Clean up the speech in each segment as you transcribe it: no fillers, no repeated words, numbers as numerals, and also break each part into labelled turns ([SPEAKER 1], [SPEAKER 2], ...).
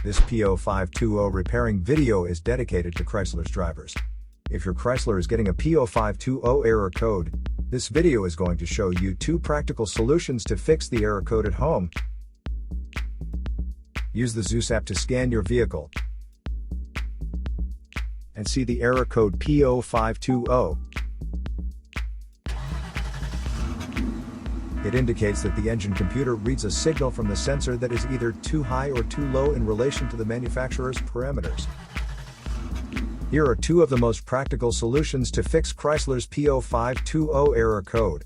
[SPEAKER 1] This P0520 repairing video is dedicated to Chrysler's drivers. If your Chrysler is getting a P0520 error code, this video is going to show you 2 practical solutions to fix the error code at home. Use the Zeus app to scan your vehicle and see the error code P0520. It indicates that the engine computer reads a signal from the sensor that is either too high or too low in relation to the manufacturer's parameters. Here are 2 of the most practical solutions to fix Chrysler's P0520 error code.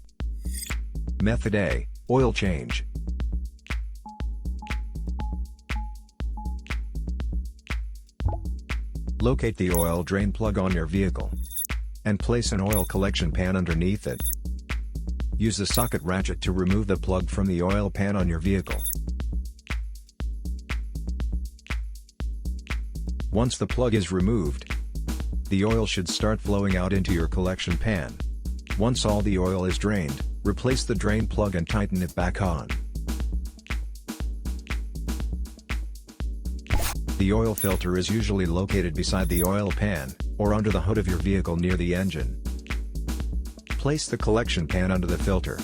[SPEAKER 2] Method A, oil change. Locate the oil drain plug on your vehicle and place an oil collection pan underneath it. Use the socket ratchet to remove the plug from the oil pan on your vehicle. Once the plug is removed, the oil should start flowing out into your collection pan. Once all the oil is drained, replace the drain plug and tighten it back on. The oil filter is usually located beside the oil pan, or under the hood of your vehicle near the engine. Place the collection pan under the filter.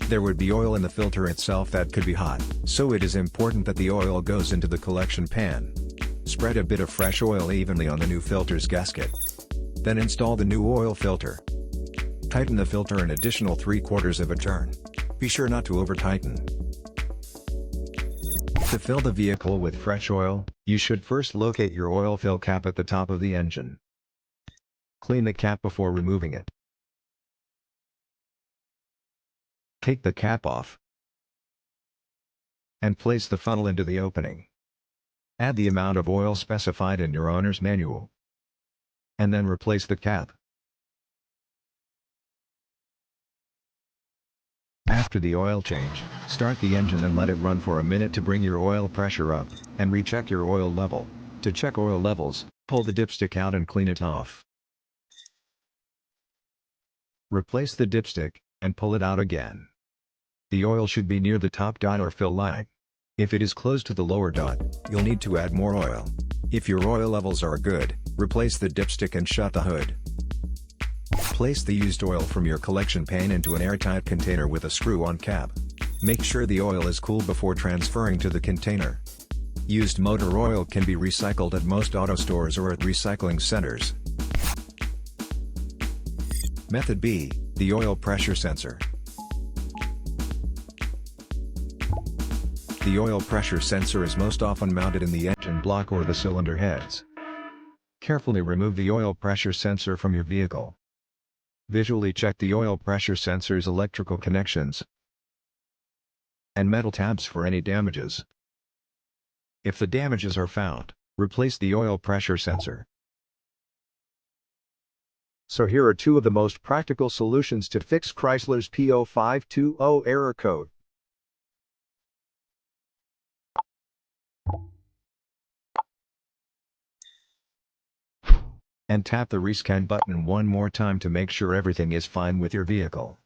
[SPEAKER 2] There would be oil in the filter itself that could be hot, so it is important that the oil goes into the collection pan. Spread a bit of fresh oil evenly on the new filter's gasket. Then install the new oil filter. Tighten the filter an additional 3/4 of a turn. Be sure not to over-tighten. To fill the vehicle with fresh oil, you should first locate your oil fill cap at the top of the engine. Clean the cap before removing it. Take the cap off and place the funnel into the opening. Add the amount of oil specified in your owner's manual, and then replace the cap. After the oil change, start the engine and let it run for a minute to bring your oil pressure up, and recheck your oil level. To check oil levels, pull the dipstick out and clean it off. Replace the dipstick, and pull it out again. The oil should be near the top dot or fill line. If it is close to the lower dot, you'll need to add more oil. If your oil levels are good, replace the dipstick and shut the hood. Place the used oil from your collection pan into an airtight container with a screw-on cap. Make sure the oil is cool before transferring to the container. Used motor oil can be recycled at most auto stores or at recycling centers. Method B, the oil pressure sensor. The oil pressure sensor is most often mounted in the engine block or the cylinder heads. Carefully remove the oil pressure sensor from your vehicle. Visually check the oil pressure sensor's electrical connections and metal tabs for any damages. If the damages are found, replace the oil pressure sensor.
[SPEAKER 1] So here are 2 of the most practical solutions to fix Chrysler's P0520 error code.
[SPEAKER 2] And tap the rescan button one more time to make sure everything is fine with your vehicle.